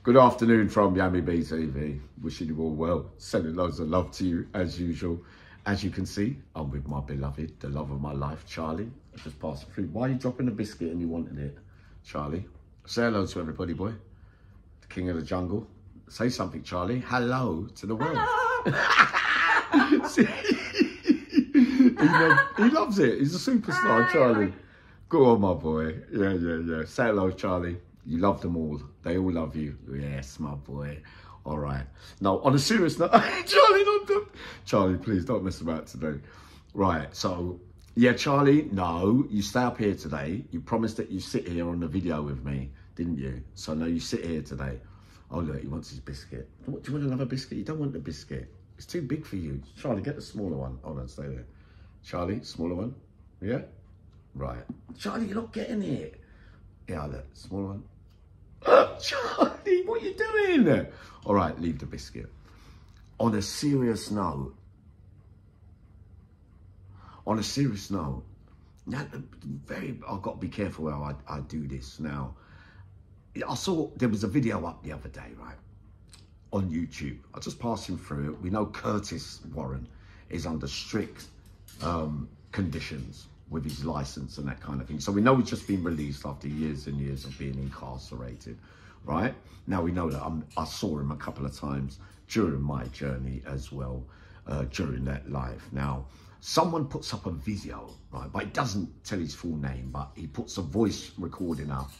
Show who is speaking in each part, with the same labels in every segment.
Speaker 1: Good afternoon from Yami B TV. Wishing you all well. Sending loads of love to you as usual. As you can see, I'm with my beloved, the love of my life, Charlie. I just passed through. Why are you dropping a biscuit and you wanted it, Charlie? Say hello to everybody, boy. The king of the jungle. Say something, Charlie. Hello to the world. he loves it. He's a superstar, Charlie. Go on, my boy. Yeah. Say hello, Charlie. You love them all. They all love you. Yes, my boy. All right. Now, on a serious note, Charlie, please don't mess about today. Right. So, yeah, Charlie, no, you stay up here today. You promised that you sit here on the video with me, didn't you? So, no, you sit here today. Oh, look, he wants his biscuit. Do you want another biscuit? You don't want the biscuit. It's too big for you. Charlie, get the smaller one. Hold on, stay there. Charlie, smaller one. Yeah? Right. Charlie, you're not getting it. Yeah, look, smaller one. Charlie, what are you doing? All right, leave the biscuit. On a serious note, now, I've got to be careful how I do this now. I saw there was a video up the other day, right, on YouTube. I was just passing through it. We know Curtis Warren is under strict conditions with his license and that kind of thing. So we know he's just been released after years and years of being incarcerated, right? Now we know that I saw him a couple of times during my journey as well, during that life. Now, someone puts up a video, right? But it doesn't tell his full name, but he puts a voice recording up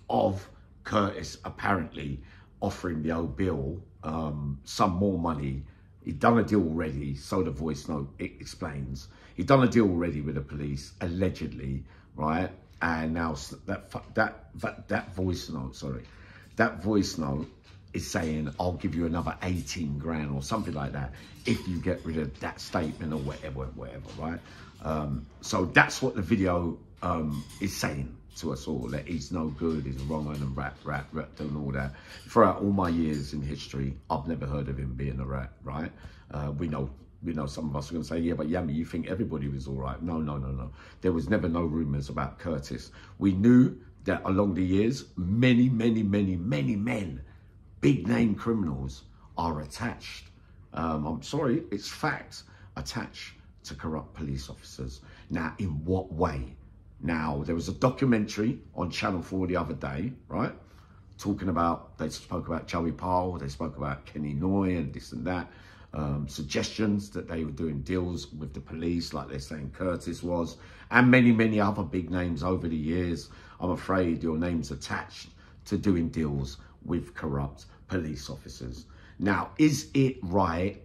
Speaker 1: of Curtis apparently offering the old Bill some more money. He'd done a deal already, so the voice note, it explains. He'd done a deal already with the police, allegedly, right? And now that voice note is saying, I'll give you another 18 grand or something like that if you get rid of that statement or whatever, right? So that's what the video is saying to us all, that he's no good, he's a wrong one and rat and all that. Throughout all my years in history, I've never heard of him being a rat, right? We know some of us are going to say, yeah, but Yami, you think everybody was all right. No. There was never no rumours about Curtis. We knew that along the years, many men, big name criminals are attached. I'm sorry, it's fact, attached to corrupt police officers. Now, in what way? Now, there was a documentary on Channel 4 the other day, right? They spoke about Joey Powell, they spoke about Kenny Noy and this and that. Suggestions that they were doing deals with the police, like they're saying Curtis was, and many other big names over the years. I'm afraid your name's attached to doing deals with corrupt police officers. Now, is it right?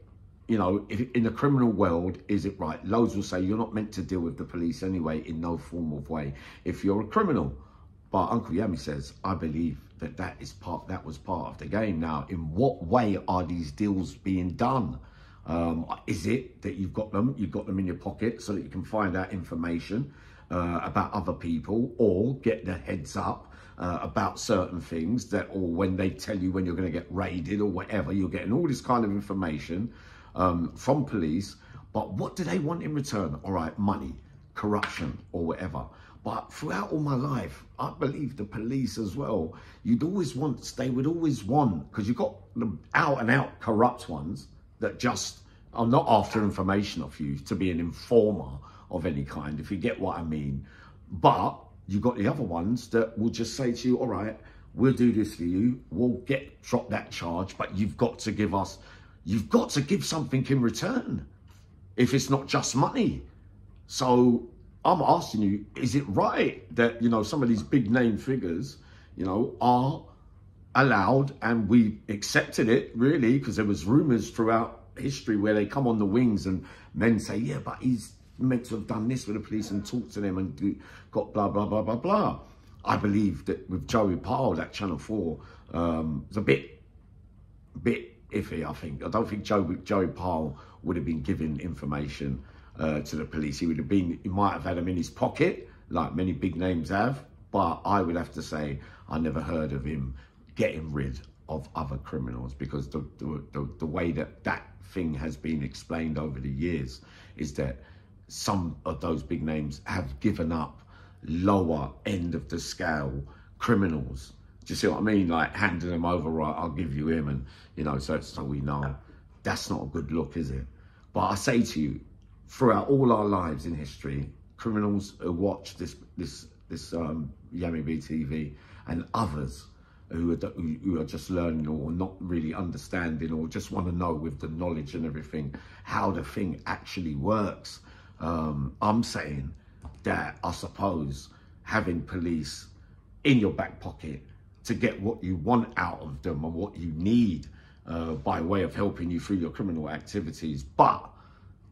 Speaker 1: You know, if in the criminal world, is it right? Loads will say you're not meant to deal with the police anyway, in no form of way, if you're a criminal. But Uncle Yami says, I believe that was part of the game. Now, in what way are these deals being done? Is it that you've got them in your pocket so that you can find out information about other people, or get the heads up about certain things, that, or when they tell you when you're going to get raided or whatever, you're getting all this kind of information from police. But what do they want in return? All right, money, corruption, or whatever. But throughout all my life, I believe the police as well, they would always want, because you've got the out and out corrupt ones that just are not after information of you to be an informer of any kind, if you get what I mean. But you've got the other ones that will just say to you, all right, we'll do this for you, we'll drop that charge, but you've got to give something in return, if it's not just money. So I'm asking you, is it right that, you know, some of these big name figures, you know, are allowed, and we accepted it really, because there was rumours throughout history where they come on the wings and men say, yeah, but he's meant to have done this with the police and talked to them and got blah, blah, blah, blah, blah. I believe that with Joey Powell, that Channel 4, was a bit iffy, I think. I don't think Joey Powell would have been giving information to the police. He might have had them in his pocket, like many big names have, but I would have to say I never heard of him getting rid of other criminals, because the way that thing has been explained over the years is that some of those big names have given up lower end of the scale criminals Do you see what I mean? Like handing them over, right, I'll give you him, and you know, so we know. That's not a good look, is it? But I say to you, throughout all our lives in history, criminals who watch this Yummy B TV and others who are just learning or not really understanding or just want to know with the knowledge and everything how the thing actually works. I'm saying that I suppose having police in your back pocket to get what you want out of them and what you need by way of helping you through your criminal activities, but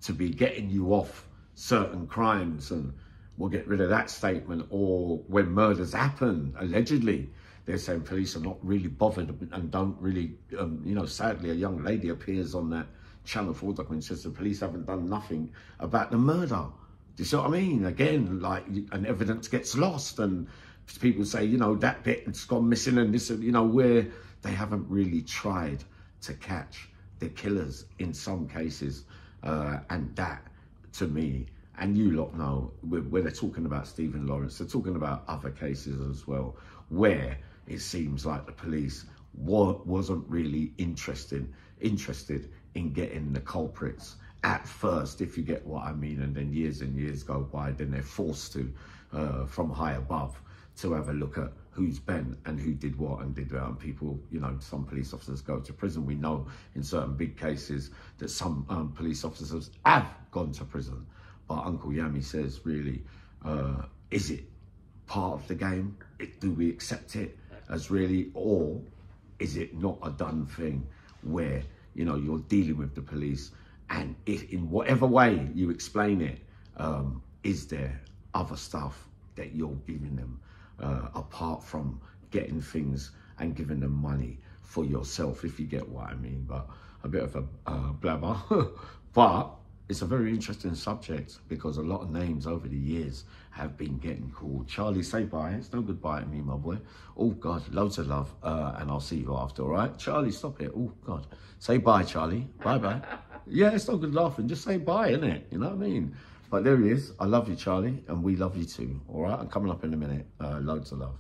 Speaker 1: to be getting you off certain crimes, and we'll get rid of that statement. Or when murders happen, allegedly, they're saying police are not really bothered and don't really, you know, sadly, a young lady appears on that Channel 4 document and says the police haven't done nothing about the murder. Do you see what I mean? Again, like, and evidence gets lost, and people say, you know, that bit's gone missing, and this, you know, where they haven't really tried to catch the killers in some cases. And that, to me, and you lot know, when they're talking about Stephen Lawrence, they're talking about other cases as well, where it seems like the police wasn't really interested in getting the culprits at first, if you get what I mean, and then years and years go by, then they're forced to, from high above, to have a look at who's been and who did what and did that. And people, you know, some police officers go to prison. We know in certain big cases that some police officers have gone to prison. But Uncle Yummy says, really, is it part of the game? Do we accept it as really, or is it not a done thing where, you know, you're dealing with the police, and in whatever way you explain it, is there other stuff that you're giving them apart from getting things and giving them money for yourself, if you get what I mean? But a bit of a blabber. But it's a very interesting subject, because a lot of names over the years have been getting called. Charlie, say bye. It's no goodbye to me, my boy. Oh, God, loads of love. And I'll see you after, all right? Charlie, stop it. Oh, God. Say bye, Charlie. Bye-bye. Yeah, it's no good laughing. Just say bye, innit? You know what I mean? But there he is. I love you, Charlie. And we love you too, all right? I'm coming up in a minute. Loads of love.